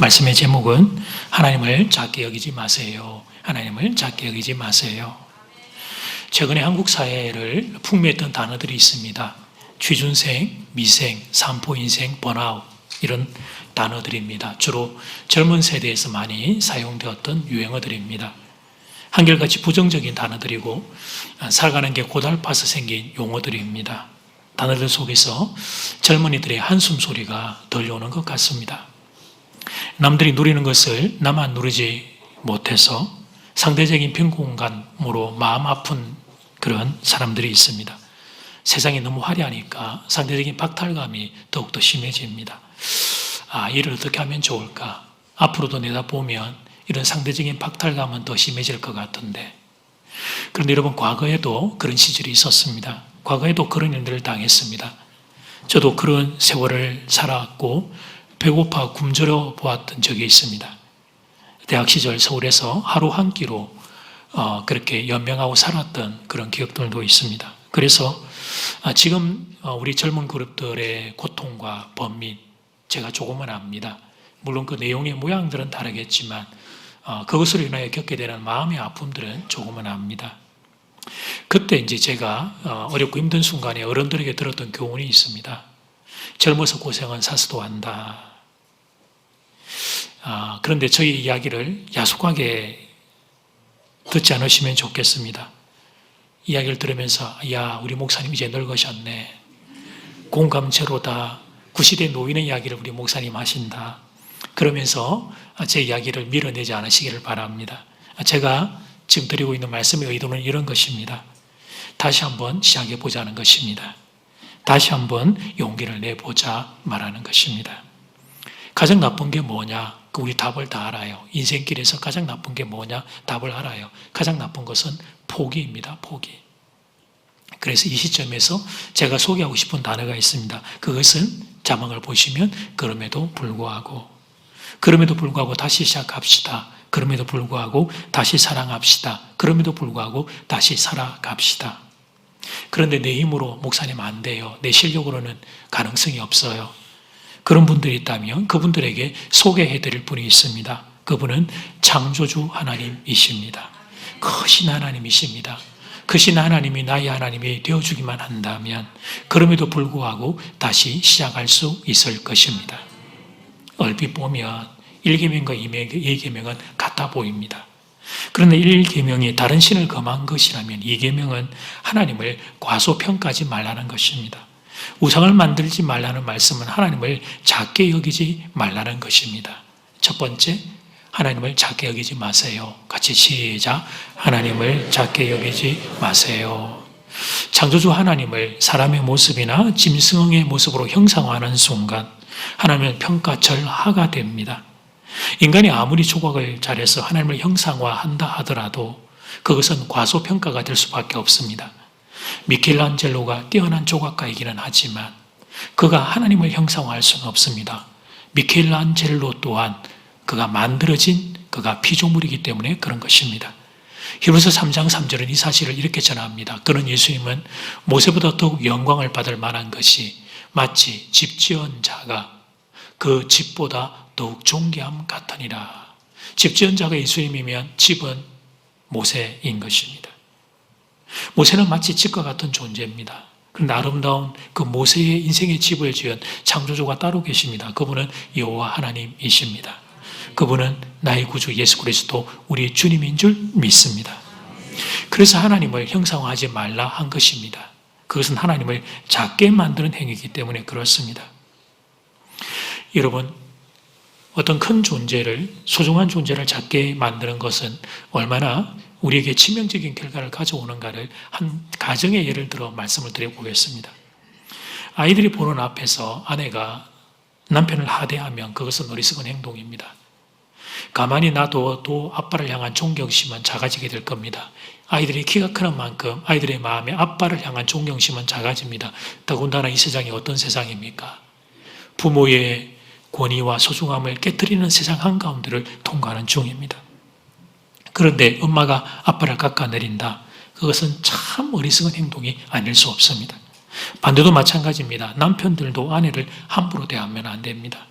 말씀의 제목은 하나님을 작게 여기지 마세요. 하나님을 작게 여기지 마세요. 최근에 한국 사회를 풍미했던 단어들이 있습니다. 취준생, 미생, 산포인생, 번아웃 이런 단어들입니다. 주로 젊은 세대에서 많이 사용되었던 유행어들입니다. 한결같이 부정적인 단어들이고 살아가는 게 고달파서 생긴 용어들입니다. 단어들 속에서 젊은이들의 한숨 소리가 들려오는 것 같습니다. 남들이 누리는 것을 나만 누리지 못해서 상대적인 빈곤감으로 마음 아픈 그런 사람들이 있습니다. 세상이 너무 화려하니까 상대적인 박탈감이 더욱더 심해집니다. 이를 어떻게 하면 좋을까? 앞으로도 내다보면 이런 상대적인 박탈감은 더 심해질 것 같은데. 그런데 여러분, 과거에도 그런 시절이 있었습니다. 과거에도 그런 일들을 당했습니다. 저도 그런 세월을 살아왔고 배고파 굶주려 보았던 적이 있습니다. 대학 시절 서울에서 하루 한 끼로 그렇게 연명하고 살았던 그런 기억들도 있습니다. 그래서 지금 우리 젊은 그룹들의 고통과 번민 제가 조금은 압니다. 물론 그 내용의 모양들은 다르겠지만 그것으로 인하여 겪게 되는 마음의 아픔들은 조금은 압니다. 그때 이제 제가 어렵고 힘든 순간에 어른들에게 들었던 교훈이 있습니다. 젊어서 고생은 사서도 한다. 그런데 저희 이야기를 야속하게 듣지 않으시면 좋겠습니다. 이야기를 들으면서 우리 목사님 이제 늙으셨네. 공감제로다. 구시대 노인의 이야기를 우리 목사님 하신다. 그러면서 제 이야기를 밀어내지 않으시기를 바랍니다. 제가 지금 드리고 있는 말씀의 의도는 이런 것입니다. 다시 한번 시작해 보자는 것입니다. 다시 한번 용기를 내보자 말하는 것입니다. 가장 나쁜 게 뭐냐? 우리 답을 다 알아요. 인생길에서 가장 나쁜 게 뭐냐? 답을 알아요. 가장 나쁜 것은 포기입니다. 포기. 그래서 이 시점에서 제가 소개하고 싶은 단어가 있습니다. 그것은 자막을 보시면 그럼에도 불구하고 다시 시작합시다. 그럼에도 불구하고 다시 사랑합시다. 그럼에도 불구하고 다시 살아갑시다. 그런데 내 힘으로 목사님 안 돼요. 내 실력으로는 가능성이 없어요. 그런 분들이 있다면 그분들에게 소개해드릴 분이 있습니다. 그분은 창조주 하나님이십니다. 크신 하나님이십니다. 크신 하나님이 나의 하나님이 되어주기만 한다면 그럼에도 불구하고 다시 시작할 수 있을 것입니다. 얼핏 보면 1계명과 2계명은 같아 보입니다. 그런데 1계명이 다른 신을 금한 것이라면 2계명은 하나님을 과소평가하지 말라는 것입니다. 우상을 만들지 말라는 말씀은 하나님을 작게 여기지 말라는 것입니다. 첫 번째, 하나님을 작게 여기지 마세요. 같이 시작. 하나님을 작게 여기지 마세요. 창조주 하나님을 사람의 모습이나 짐승의 모습으로 형상화하는 순간 하나님은 평가절하가 됩니다. 인간이 아무리 조각을 잘해서 하나님을 형상화한다 하더라도 그것은 과소평가가 될 수밖에 없습니다. 미켈란젤로가 뛰어난 조각가이기는 하지만 그가 하나님을 형상화할 수는 없습니다. 미켈란젤로 또한 그가 피조물이기 때문에 그런 것입니다. 히브리서 3장 3절은 이 사실을 이렇게 전합니다. 그는 예수님은 모세보다 더욱 영광을 받을 만한 것이 마치 집 지은 자가 그 집보다 더욱 존귀함 같으니라. 집 지은 자가 예수님이면 집은 모세인 것입니다. 모세는 마치 집과 같은 존재입니다. 그런데 아름다운 그 모세의 인생의 집을 지은 창조주가 따로 계십니다. 그분은 여호와 하나님이십니다. 그분은 나의 구주 예수 그리스도 우리 주님인 줄 믿습니다. 그래서 하나님을 형상화하지 말라 한 것입니다. 그것은 하나님을 작게 만드는 행위이기 때문에 그렇습니다. 여러분, 어떤 큰 존재를, 소중한 존재를 작게 만드는 것은 얼마나 우리에게 치명적인 결과를 가져오는가를 한 가정의 예를 들어 말씀을 드려보겠습니다. 아이들이 보는 앞에서 아내가 남편을 하대하면 그것은 어리석은 행동입니다. 가만히 놔둬도 아빠를 향한 존경심은 작아지게 될 겁니다. 아이들이 키가 크는 만큼 아이들의 마음에 아빠를 향한 존경심은 작아집니다. 더군다나 이 세상이 어떤 세상입니까? 부모의 권위와 소중함을 깨트리는 세상 한가운데를 통과하는 중입니다. 그런데 엄마가 아빠를 깎아내린다. 그것은 참 어리석은 행동이 아닐 수 없습니다. 반대도 마찬가지입니다. 남편들도 아내를 함부로 대하면 안 됩니다.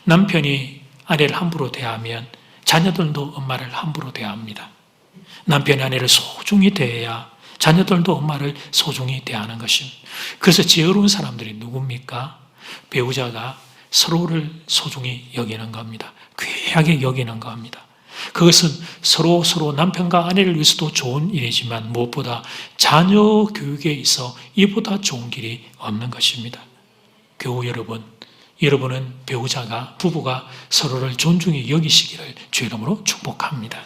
남편이 아내를 함부로 대하면 자녀들도 엄마를 함부로 대합니다. 남편이 아내를 소중히 대해야 자녀들도 엄마를 소중히 대하는 것입니다. 그래서 지혜로운 사람들이 누굽니까? 배우자가 서로를 소중히 여기는 겁니다. 귀하게 여기는 겁니다. 그것은 서로 남편과 아내를 위해서도 좋은 일이지만 무엇보다 자녀 교육에 있어 이보다 좋은 길이 없는 것입니다. 교우 여러분, 여러분은 배우자가, 부부가 서로를 존중히 여기시기를 주 이름으로 축복합니다.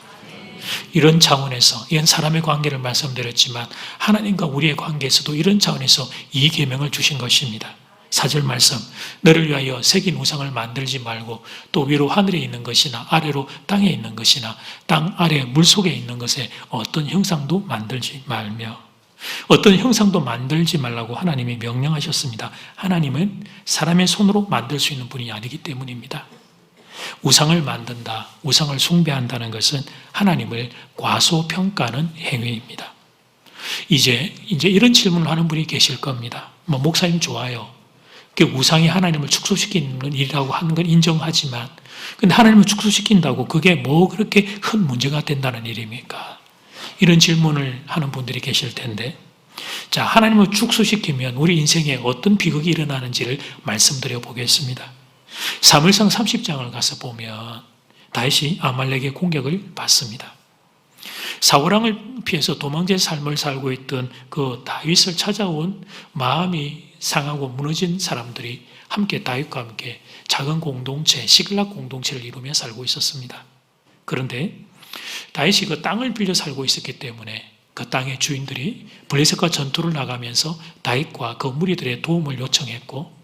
이런 차원에서, 이런 사람의 관계를 말씀드렸지만 하나님과 우리의 관계에서도 이런 차원에서 이 계명을 주신 것입니다. 4절 말씀, 너를 위하여 새긴 우상을 만들지 말고 또 위로 하늘에 있는 것이나 아래로 땅에 있는 것이나 땅 아래 물속에 있는 것에 어떤 형상도 만들지 말며, 어떤 형상도 만들지 말라고 하나님이 명령하셨습니다. 하나님은 사람의 손으로 만들 수 있는 분이 아니기 때문입니다. 우상을 만든다, 우상을 숭배한다는 것은 하나님을 과소평가하는 행위입니다. 이제 이런 질문을 하는 분이 계실 겁니다. 목사님 좋아요. 우상이 하나님을 축소시키는 일이라고 하는 건 인정하지만, 근데 하나님을 축소시킨다고 그게 뭐 그렇게 큰 문제가 된다는 일입니까? 이런 질문을 하는 분들이 계실 텐데, 자, 하나님을 축소시키면 우리 인생에 어떤 비극이 일어나는지를 말씀드려 보겠습니다. 사무엘상 30장을 가서 보면 다윗이 아말렉의 공격을 받습니다. 사울왕을 피해서 도망자의 삶을 살고 있던 그 다윗을 찾아온 마음이 상하고 무너진 사람들이 함께 다윗과 함께 작은 공동체, 시글락 공동체를 이루며 살고 있었습니다. 그런데 다윗이 그 땅을 빌려 살고 있었기 때문에 그 땅의 주인들이 블레셋과 전투를 나가면서 다윗과 그 무리들의 도움을 요청했고,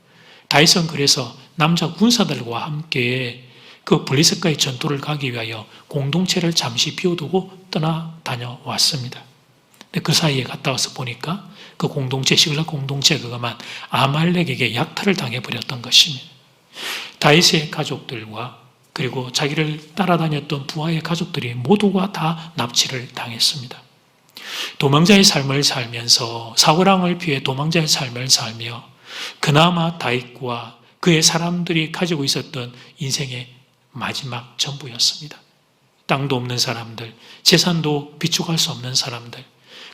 다윗은 그래서 남자 군사들과 함께 그 블레셋과의 전투를 가기 위하여 공동체를 잠시 비워두고 떠나 다녀왔습니다. 근데 그 사이에 갔다 와서 보니까 그 공동체, 시글락 공동체 그것만 아말렉에게 약탈을 당해버렸던 것입니다. 다윗의 가족들과 그리고 자기를 따라다녔던 부하의 가족들이 모두가 다 납치를 당했습니다. 도망자의 삶을 살면서, 사울왕을 피해 도망자의 삶을 살며 그나마 다윗과 그의 사람들이 가지고 있었던 인생의 마지막 전부였습니다. 땅도 없는 사람들, 재산도 비축할 수 없는 사람들,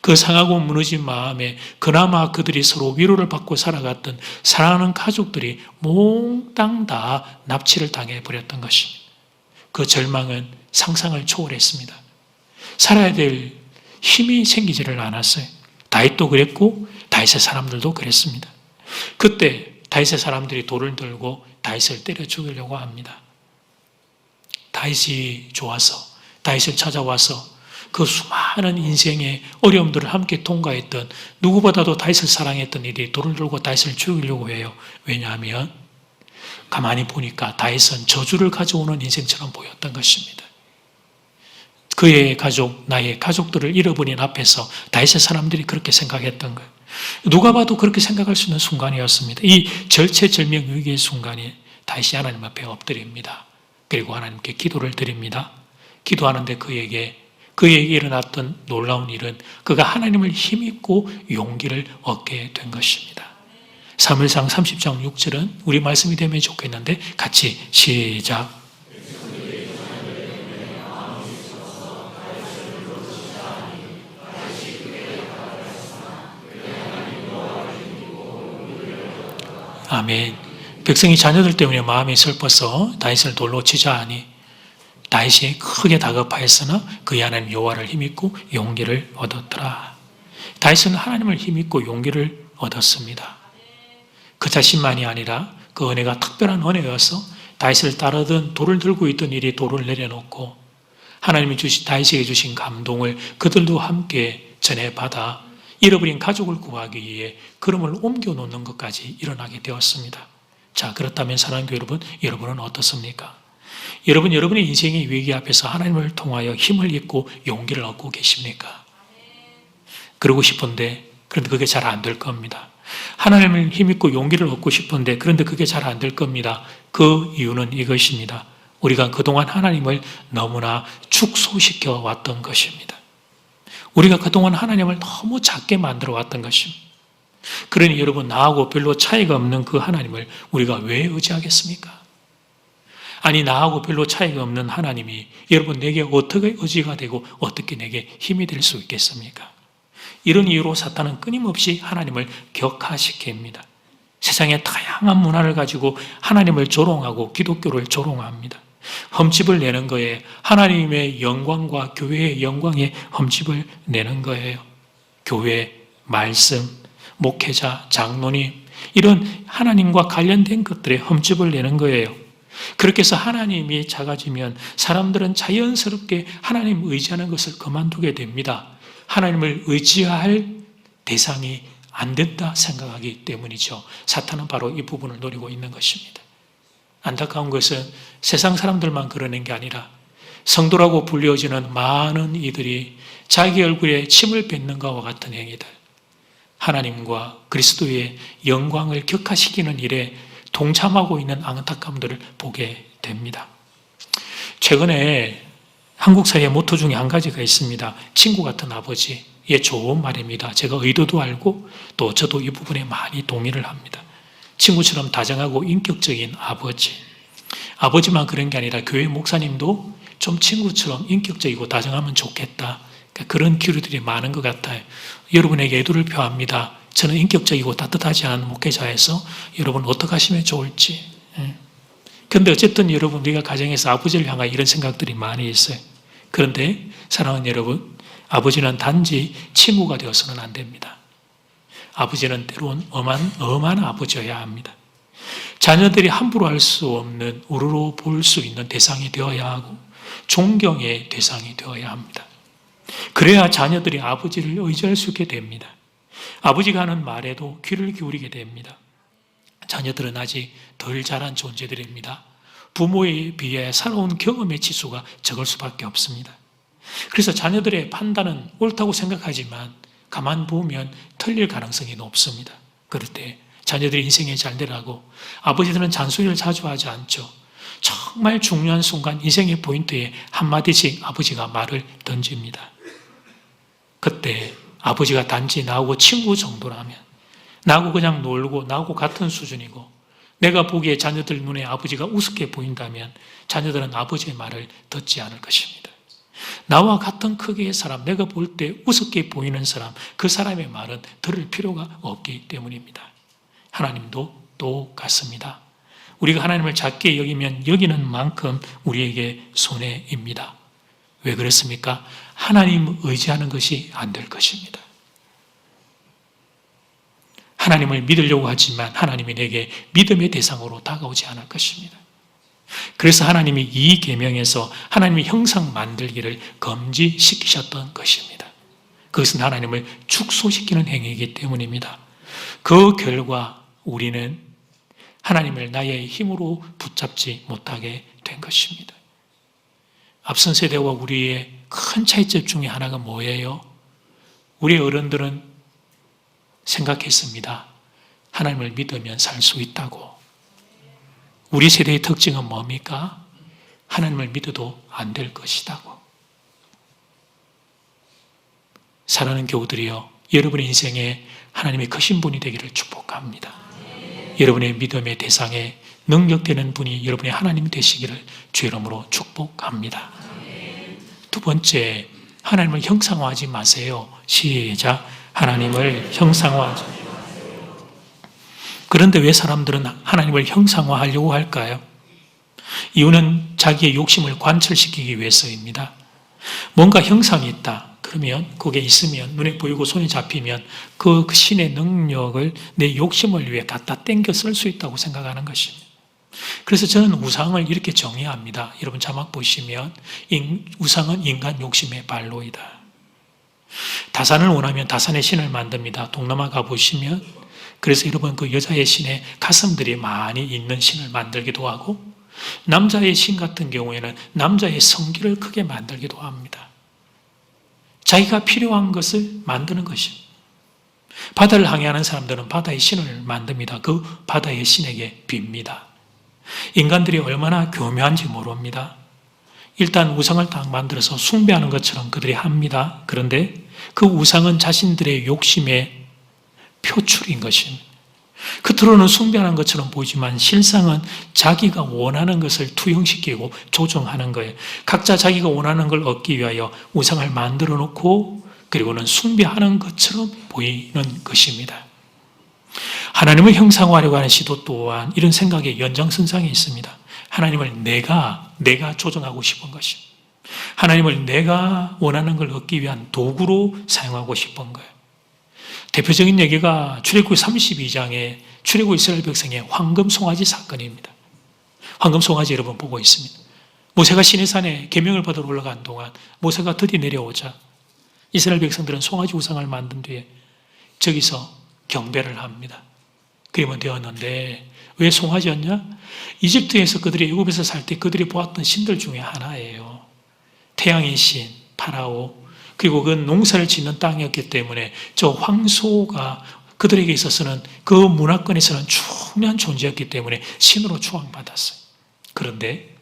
그 상하고 무너진 마음에 그나마 그들이 서로 위로를 받고 살아갔던 사랑하는 가족들이 몽땅 다 납치를 당해버렸던 것입니다. 그 절망은 상상을 초월했습니다. 살아야 될 힘이 생기지를 않았어요. 다윗도 그랬고 다윗의 사람들도 그랬습니다. 그때 다윗의 사람들이 돌을 들고 다윗을 때려 죽이려고 합니다. 다윗이 좋아서, 다윗을 찾아와서 그 수많은 인생의 어려움들을 함께 통과했던, 누구보다도 다윗을 사랑했던 이들이 돌을 들고 다윗을 죽이려고 해요. 왜냐하면 가만히 보니까 다윗은 저주를 가져오는 인생처럼 보였던 것입니다. 그의 가족, 나의 가족들을 잃어버린 앞에서 다윗의 사람들이 그렇게 생각했던 거예요. 누가 봐도 그렇게 생각할 수 있는 순간이었습니다. 이 절체절명 위기의 순간에 다윗이 하나님 앞에 엎드립니다. 그리고 하나님께 기도를 드립니다. 기도하는데 그에게 일어났던 놀라운 일은 그가 하나님을 힘입고 용기를 얻게 된 것입니다. 사무엘상 30장 6절은 우리 말씀이 되면 좋겠는데 같이 시작. 아멘. 백성이 자녀들 때문에 마음이 슬퍼서 다윗을 돌로 치자 하니 다윗이 크게 다급하였으나 그의 하나님 여호와를 힘입고 용기를 얻었더라. 다윗은 하나님을 힘입고 용기를 얻었습니다. 그 자신만이 아니라 그 은혜가 특별한 은혜여서 다윗을 따르던 돌을 들고 있던 일이 돌을 내려놓고 하나님이 다윗에게 주신 감동을 그들도 함께 전해받아 잃어버린 가족을 구하기 위해 걸음을 옮겨놓는 것까지 일어나게 되었습니다. 자, 그렇다면 사랑하는 교회 여러분, 여러분은 어떻습니까? 여러분의 인생의 위기 앞에서 하나님을 통하여 힘을 잃고 용기를 얻고 계십니까? 그러고 싶은데, 그런데 그게 잘 안 될 겁니다. 하나님을 힘입고 용기를 얻고 싶은데, 그런데 그게 잘 안 될 겁니다. 그 이유는 이것입니다. 우리가 그동안 하나님을 너무나 축소시켜 왔던 것입니다. 우리가 그동안 하나님을 너무 작게 만들어 왔던 것입니다. 그러니 여러분, 나하고 별로 차이가 없는 그 하나님을 우리가 왜 의지하겠습니까? 아니 나하고 별로 차이가 없는 하나님이 여러분 내게 어떻게 의지가 되고 어떻게 내게 힘이 될 수 있겠습니까? 이런 이유로 사탄은 끊임없이 하나님을 격하시킵니다. 세상에 다양한 문화를 가지고 하나님을 조롱하고 기독교를 조롱합니다. 흠집을 내는 거에 하나님의 영광과 교회의 영광에 흠집을 내는 거예요. 교회, 말씀, 목회자, 장로님 이런 하나님과 관련된 것들에 흠집을 내는 거예요. 그렇게 해서 하나님이 작아지면 사람들은 자연스럽게 하나님 의지하는 것을 그만두게 됩니다. 하나님을 의지할 대상이 안 된다 생각하기 때문이죠. 사탄은 바로 이 부분을 노리고 있는 것입니다. 안타까운 것은 세상 사람들만 그러는 게 아니라 성도라고 불려지는 많은 이들이 자기 얼굴에 침을 뱉는 것과 같은 행위들, 하나님과 그리스도의 영광을 격화시키는 일에 동참하고 있는 안타까움들을 보게 됩니다. 최근에 한국 사회의 모토 중에 한 가지가 있습니다. 친구 같은 아버지. 예, 좋은 말입니다. 제가 의도도 알고 또 저도 이 부분에 많이 동의를 합니다. 친구처럼 다정하고 인격적인 아버지. 아버지만 그런 게 아니라 교회 목사님도 좀 친구처럼 인격적이고 다정하면 좋겠다. 그런 기류들이 많은 것 같아요. 여러분에게 애도를 표합니다. 저는 인격적이고 따뜻하지 않은 목회자에서 여러분 어떻게 하시면 좋을지. 그런데 어쨌든 여러분 우리가 가정에서 아버지를 향한 이런 생각들이 많이 있어요. 그런데 사랑하는 여러분, 아버지는 단지 친구가 되어서는 안 됩니다. 아버지는 때론 엄한 아버지여야 합니다. 자녀들이 함부로 할 수 없는 우러러 볼 수 있는 대상이 되어야 하고 존경의 대상이 되어야 합니다. 그래야 자녀들이 아버지를 의지할 수 있게 됩니다. 아버지가 하는 말에도 귀를 기울이게 됩니다. 자녀들은 아직 덜 자란 존재들입니다. 부모에 비해 살아온 경험의 지수가 적을 수밖에 없습니다. 그래서 자녀들의 판단은 옳다고 생각하지만 가만 보면 틀릴 가능성이 높습니다. 그럴 때 자녀들이 인생에 잘 되라고 아버지들은 잔소리를 자주 하지 않죠. 정말 중요한 순간 인생의 포인트에 한마디씩 아버지가 말을 던집니다. 그때 아버지가 단지 나하고 친구 정도라면, 나하고 그냥 놀고 나하고 같은 수준이고 내가 보기에 자녀들 눈에 아버지가 우습게 보인다면 자녀들은 아버지의 말을 듣지 않을 것입니다. 나와 같은 크기의 사람, 내가 볼 때 우습게 보이는 사람, 그 사람의 말은 들을 필요가 없기 때문입니다. 하나님도 똑같습니다. 우리가 하나님을 작게 여기면 여기는 만큼 우리에게 손해입니다. 왜 그렇습니까? 하나님 의지하는 것이 안 될 것입니다. 하나님을 믿으려고 하지만 하나님이 내게 믿음의 대상으로 다가오지 않을 것입니다. 그래서 하나님이 이 계명에서 하나님의 형상 만들기를 금지시키셨던 것입니다. 그것은 하나님을 축소시키는 행위이기 때문입니다. 그 결과 우리는 하나님을 나의 힘으로 붙잡지 못하게 된 것입니다. 앞선 세대와 우리의 큰 차이점 중에 하나가 뭐예요? 우리 어른들은 생각했습니다. 하나님을 믿으면 살 수 있다고. 우리 세대의 특징은 뭡니까? 하나님을 믿어도 안 될 것이다고. 사랑하는 교우들이여, 여러분의 인생에 하나님의 크신 분이 되기를 축복합니다. 여러분의 믿음의 대상에 능력되는 분이 여러분의 하나님 되시기를 주의 이름으로 축복합니다. 두 번째, 하나님을 형상화하지 마세요. 시작. 하나님을 형상화하지 마세요. 그런데 왜 사람들은 하나님을 형상화하려고 할까요? 이유는 자기의 욕심을 관철시키기 위해서입니다. 뭔가 형상이 있다. 그러면 그게 있으면 눈에 보이고 손에 잡히면 그 신의 능력을 내 욕심을 위해 갖다 땡겨 쓸 수 있다고 생각하는 것입니다. 그래서 저는 우상을 이렇게 정의합니다. 여러분 자막 보시면 우상은 인간 욕심의 발로이다. 다산을 원하면 다산의 신을 만듭니다. 동남아 가보시면 그래서 여러분 그 여자의 신에 가슴들이 많이 있는 신을 만들기도 하고 남자의 신 같은 경우에는 남자의 성기를 크게 만들기도 합니다. 자기가 필요한 것을 만드는 것입니다. 바다를 항해하는 사람들은 바다의 신을 만듭니다. 그 바다의 신에게 빕니다. 인간들이 얼마나 교묘한지 모릅니다. 일단 우상을 딱 만들어서 숭배하는 것처럼 그들이 합니다. 그런데 그 우상은 자신들의 욕심의 표출인 것입니다. 겉으로는 숭배하는 것처럼 보이지만 실상은 자기가 원하는 것을 투영시키고 조정하는 거예요. 각자 자기가 원하는 걸 얻기 위하여 우상을 만들어 놓고 그리고는 숭배하는 것처럼 보이는 것입니다. 하나님을 형상화하려고 하는 시도 또한 이런 생각의 연장선상에 있습니다. 하나님을 내가 조정하고 싶은 것입니다. 하나님을 내가 원하는 걸 얻기 위한 도구로 사용하고 싶은 거예요. 대표적인 얘기가 출애굽기 32장에 출애굽 이스라엘 백성의 황금 송아지 사건입니다. 황금 송아지 여러분 보고 있습니다. 모세가 시내산에 계명을 받으러 올라간 동안 모세가 드디어 내려오자 이스라엘 백성들은 송아지 우상을 만든 뒤에 저기서 경배를 합니다. 그러면 되었는데 왜 송아지였냐? 이집트에서 그들이 애굽에서 살 때 그들이 보았던 신들 중에 하나예요. 태양의 신, 파라오, 그리고 그 농사를 짓는 땅이었기 때문에 저 황소가 그들에게 있어서는 그 문화권에서는 중요한 존재였기 때문에 신으로 추앙받았어요. 그런데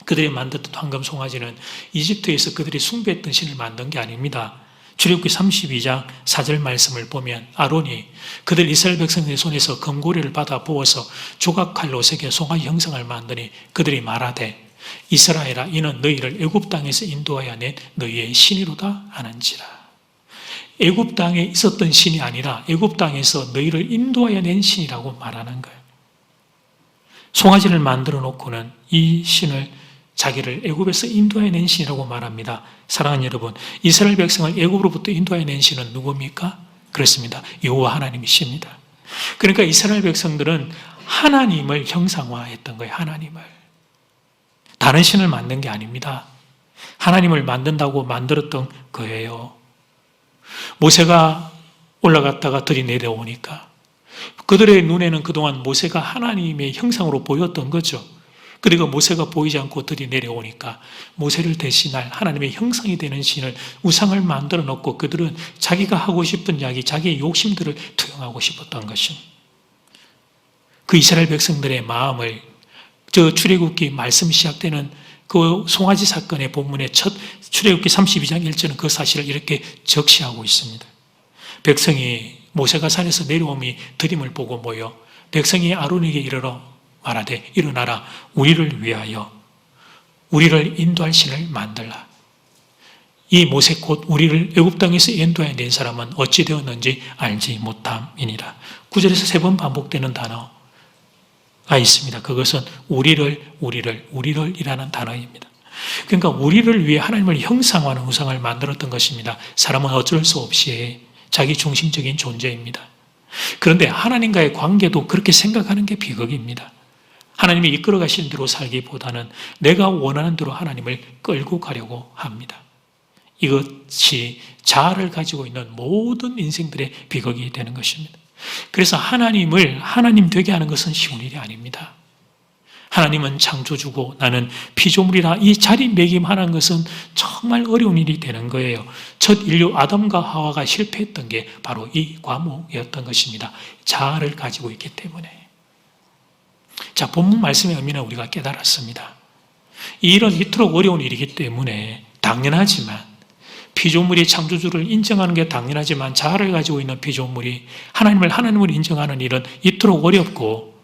그들이 만들었던 황금 송아지는 이집트에서 그들이 숭배했던 신을 만든 게 아닙니다. 출애굽기 32장 4절 말씀을 보면 아론이 그들 이스라엘 백성의 손에서 금고리를 받아 부어서 조각칼로 새겨 송아지 형상을 만드니 그들이 말하되 이스라엘아 이는 너희를 애굽 땅에서 인도하여 낸 너희의 신이로다 하는지라. 애굽 땅에 있었던 신이 아니라 애굽 땅에서 너희를 인도하여 낸 신이라고 말하는 거예요. 송아지를 만들어 놓고는 이 신을 자기를 애굽에서 인도하여 낸 신이라고 말합니다. 사랑하는 여러분, 이스라엘 백성을 애굽으로부터 인도하여 낸 신은 누굽니까? 그렇습니다. 여호와 하나님이십니다. 그러니까 이스라엘 백성들은 하나님을 형상화했던 거예요. 하나님을. 다른 신을 만든 게 아닙니다. 하나님을 만든다고 만들었던 거예요. 모세가 올라갔다가 들이 내려오니까 그들의 눈에는 그동안 모세가 하나님의 형상으로 보였던 거죠. 그리고 모세가 보이지 않고 들이 내려오니까 모세를 대신할 하나님의 형상이 되는 신을 우상을 만들어 놓고 그들은 자기가 하고 싶은 이야기, 자기의 욕심들을 투영하고 싶었던 것입니다. 그 이스라엘 백성들의 마음을 저 출애굽기 말씀 시작되는 그 송아지 사건의 본문의 첫 출애굽기 32장 1절은 그 사실을 이렇게 적시하고 있습니다. 백성이 모세가 산에서 내려옴이 드림을 보고 모여 백성이 아론에게 이르러 말하되 일어나라 우리를 위하여 우리를 인도할 신을 만들라. 이 모세 곧 우리를 애굽 땅에서 인도해 낸 사람은 어찌 되었는지 알지 못함이니라. 9절에서 3번 반복되는 단어가 있습니다. 그것은 우리를이라는 단어입니다. 그러니까 우리를 위해 하나님을 형상화하는 우상을 만들었던 것입니다. 사람은 어쩔 수 없이 자기 중심적인 존재입니다. 그런데 하나님과의 관계도 그렇게 생각하는 게 비극입니다. 하나님이 이끌어 가시는 대로 살기보다는 내가 원하는 대로 하나님을 끌고 가려고 합니다. 이것이 자아를 가지고 있는 모든 인생들의 비극이 되는 것입니다. 그래서 하나님을 하나님 되게 하는 것은 쉬운 일이 아닙니다. 하나님은 창조주고 나는 피조물이라 이 자리매김하는 것은 정말 어려운 일이 되는 거예요. 첫 인류 아담과 하와가 실패했던 게 바로 이 과목이었던 것입니다. 자아를 가지고 있기 때문에. 자, 본문 말씀의 의미는 우리가 깨달았습니다. 이 일은 이토록 어려운 일이기 때문에 당연하지만 피조물이 창조주를 인정하는 게 당연하지만 자아를 가지고 있는 피조물이 하나님을 하나님으로 인정하는 일은 이토록 어렵고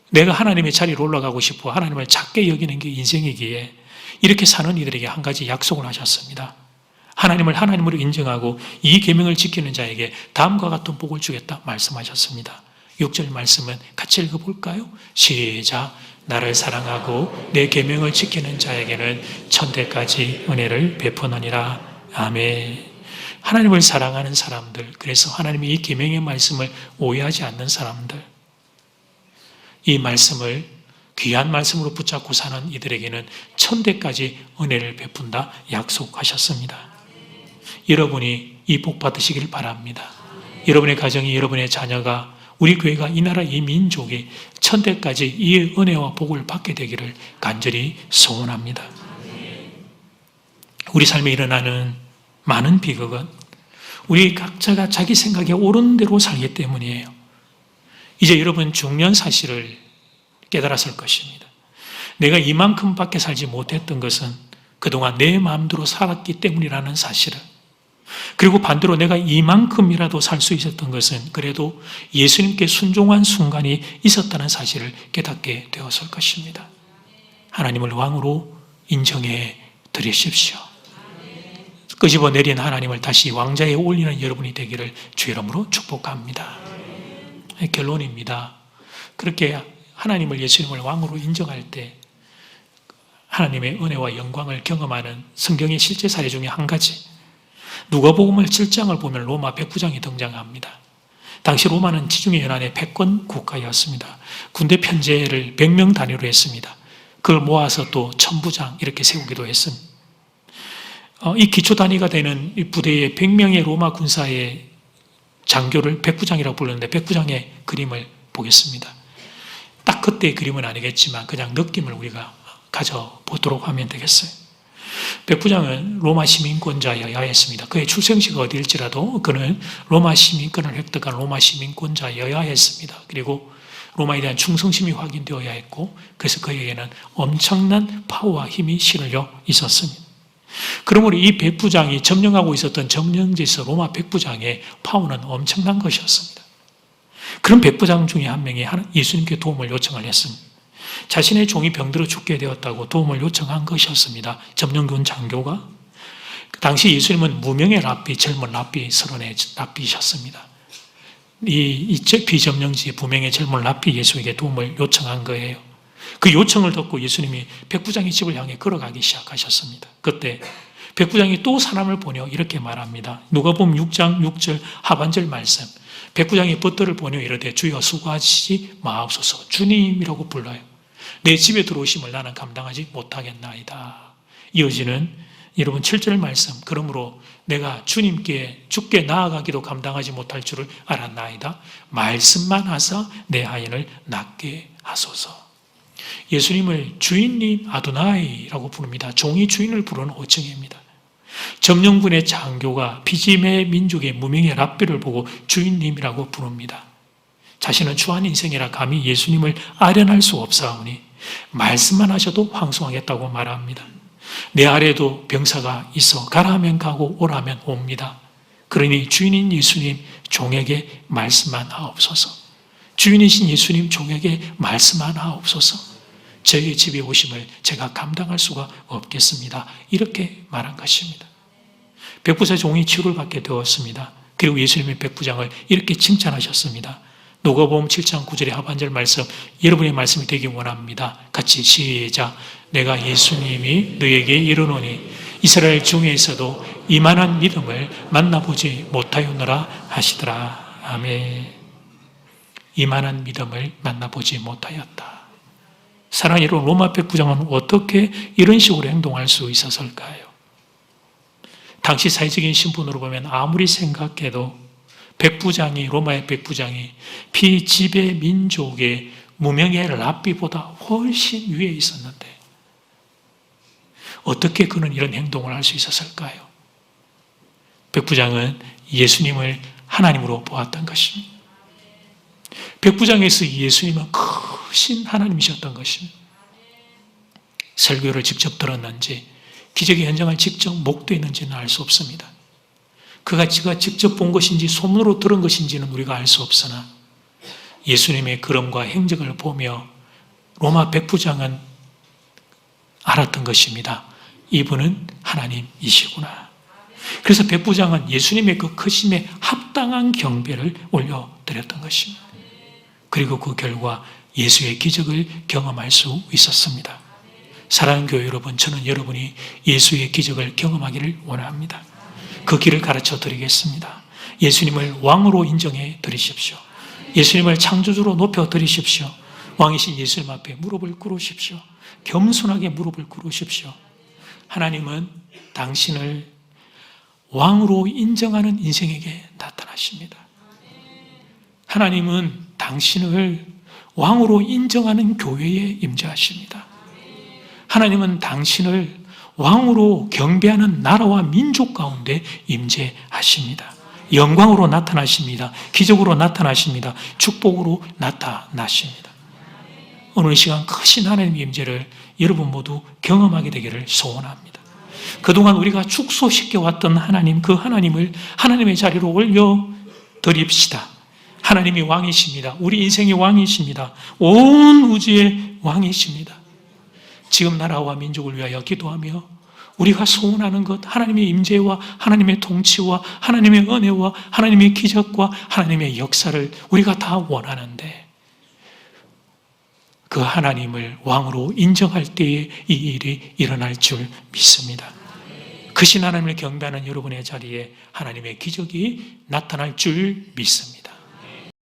내가 하나님의 자리로 올라가고 싶어 하나님을 작게 여기는 게 인생이기에 이렇게 사는 이들에게 한 가지 약속을 하셨습니다. 하나님을 하나님으로 인정하고 이 계명을 지키는 자에게 다음과 같은 복을 주겠다 말씀하셨습니다. 6절 말씀은 같이 읽어볼까요? 시작. 나를 사랑하고 내 계명을 지키는 자에게는 천대까지 은혜를 베푸느니라. 아멘. 하나님을 사랑하는 사람들, 그래서 하나님의 이 계명의 말씀을 오해하지 않는 사람들, 이 말씀을 귀한 말씀으로 붙잡고 사는 이들에게는 천대까지 은혜를 베푼다 약속하셨습니다. 여러분이 이 복 받으시길 바랍니다. 여러분의 가정이, 여러분의 자녀가, 우리 교회가, 이 나라, 이 민족이 천대까지 이 은혜와 복을 받게 되기를 간절히 소원합니다. 우리 삶에 일어나는 많은 비극은 우리 각자가 자기 생각에 옳은 대로 살기 때문이에요. 이제 여러분 중요한 사실을 깨달았을 것입니다. 내가 이만큼밖에 살지 못했던 것은 그동안 내 마음대로 살았기 때문이라는 사실을, 그리고 반대로 내가 이만큼이라도 살 수 있었던 것은 그래도 예수님께 순종한 순간이 있었다는 사실을 깨닫게 되었을 것입니다. 하나님을 왕으로 인정해 드리십시오. 끄집어 내린 하나님을 다시 왕자에 올리는 여러분이 되기를 주의 이름으로 축복합니다. 결론입니다. 그렇게 하나님을, 예수님을 왕으로 인정할 때 하나님의 은혜와 영광을 경험하는 성경의 실제 사례 중에 한 가지, 누가복음을 7장을 보면 로마 백부장이 등장합니다. 당시 로마는 지중해 연안의 패권 국가였습니다. 군대 편제를 100명 단위로 했습니다. 그걸 모아서 또 천부장 이렇게 세우기도 했습니다. 이 기초 단위가 되는 이 부대의 100명의 로마 군사의 장교를 백부장이라고 부르는데, 백부장의 그림을 보겠습니다. 딱 그때의 그림은 아니겠지만 그냥 느낌을 우리가 가져보도록 하면 되겠어요. 백부장은 로마 시민권자여야 했습니다. 그의 출생시가 어디일지라도 그는 로마 시민권을 획득한 로마 시민권자여야 했습니다. 그리고 로마에 대한 충성심이 확인되어야 했고, 그래서 그에게는 엄청난 파워와 힘이 실려 있었습니다. 그러므로 이 백부장이 점령하고 있었던 점령지에서 로마 백부장의 파워는 엄청난 것이었습니다. 그런 백부장 중에 한 명이 예수님께 도움을 요청을 했습니다. 자신의 종이 병들어 죽게 되었다고 도움을 요청한 것이었습니다. 점령군 장교가. 당시 예수님은 무명의 랍비, 젊은 랍비, 30의 랍비셨습니다. 이 비점령지의 무명의 젊은 랍비 예수에게 도움을 요청한 거예요. 그 요청을 듣고 예수님이 백부장의 집을 향해 걸어가기 시작하셨습니다. 그때 백부장이 또 사람을 보내어 이렇게 말합니다. 누가복음 6장 6절 하반절 말씀. 백부장이 벗들을 보내어 이르되 주여 수고하시지 마옵소서. 주님이라고 불러요. 내 집에 들어오심을 나는 감당하지 못하겠나이다. 이어지는 여러분 7절 말씀. 그러므로 내가 주님께 죽게 나아가기도 감당하지 못할 줄을 알았나이다. 말씀만 하사 내 하인을 낫게 하소서. 예수님을 주인님 아도나이라고 부릅니다. 종이 주인을 부르는 호칭입니다. 점령군의 장교가 피짐의 민족의 무명의 랍비를 보고 주인님이라고 부릅니다. 자신은 추한 인생이라 감히 예수님을 아련할 수 없사오니 말씀만 하셔도 황송하겠다고 말합니다. 내 아래도 병사가 있어 가라 하면 가고 오라 하면 옵니다. 그러니 주인인 예수님 종에게 말씀만 하옵소서. 주인이신 예수님 종에게 말씀만 하옵소서. 저희 집에 오심을 제가 감당할 수가 없겠습니다. 이렇게 말한 것입니다. 백부자 종이 치유를 받게 되었습니다. 그리고 예수님의 백부장을 이렇게 칭찬하셨습니다. 누가복음 7장 9절의 하반절 말씀, 여러분의 말씀이 되기 원합니다. 같이 시작. 내가 예수님이 너에게 이르노니 이스라엘 중에서도 이만한 믿음을 만나보지 못하였노라 하시더라. 아멘. 이만한 믿음을 만나보지 못하였다. 사랑하는 여러분, 로마 백부장은 어떻게 이런 식으로 행동할 수 있었을까요? 당시 사회적인 신분으로 보면 아무리 생각해도 백부장이, 로마의 백부장이 피지배 민족의 무명의 랍비보다 훨씬 위에 있었는데 어떻게 그는 이런 행동을 할 수 있었을까요? 백부장은 예수님을 하나님으로 보았던 것입니다. 백부장에서 예수님은 크신 하나님이셨던 것입니다. 설교를 직접 들었는지 기적의 현장을 직접 목도했는지는 알 수 없습니다. 그가 직접 본 것인지 소문으로 들은 것인지는 우리가 알 수 없으나 예수님의 걸음과 행적을 보며 로마 백부장은 알았던 것입니다. 이분은 하나님이시구나. 그래서 백부장은 예수님의 그 크심에 합당한 경배를 올려드렸던 것입니다. 그리고 그 결과 예수의 기적을 경험할 수 있었습니다. 사랑하는 교회 여러분, 저는 여러분이 예수의 기적을 경험하기를 원합니다. 그 길을 가르쳐 드리겠습니다. 예수님을 왕으로 인정해 드리십시오. 예수님을 창조주로 높여 드리십시오. 왕이신 예수님 앞에 무릎을 꿇으십시오. 겸손하게 무릎을 꿇으십시오. 하나님은 당신을 왕으로 인정하는 인생에게 나타나십니다. 하나님은 당신을 왕으로 인정하는 교회에 임재하십니다. 하나님은 당신을 왕으로 경배하는 나라와 민족 가운데 임재하십니다. 영광으로 나타나십니다. 기적으로 나타나십니다. 축복으로 나타나십니다. 오늘 이 시간 크신 하나님의 임재를 여러분 모두 경험하게 되기를 소원합니다. 그동안 우리가 축소시켜왔던 하나님, 그 하나님을 하나님의 자리로 올려드립시다. 하나님이 왕이십니다. 우리 인생의 왕이십니다. 온 우주의 왕이십니다. 지금 나라와 민족을 위하여 기도하며 우리가 소원하는 것, 하나님의 임재와 하나님의 통치와 하나님의 은혜와 하나님의 기적과 하나님의 역사를 우리가 다 원하는데 그 하나님을 왕으로 인정할 때에 이 일이 일어날 줄 믿습니다. 그 신 하나님을 경배하는 여러분의 자리에 하나님의 기적이 나타날 줄 믿습니다.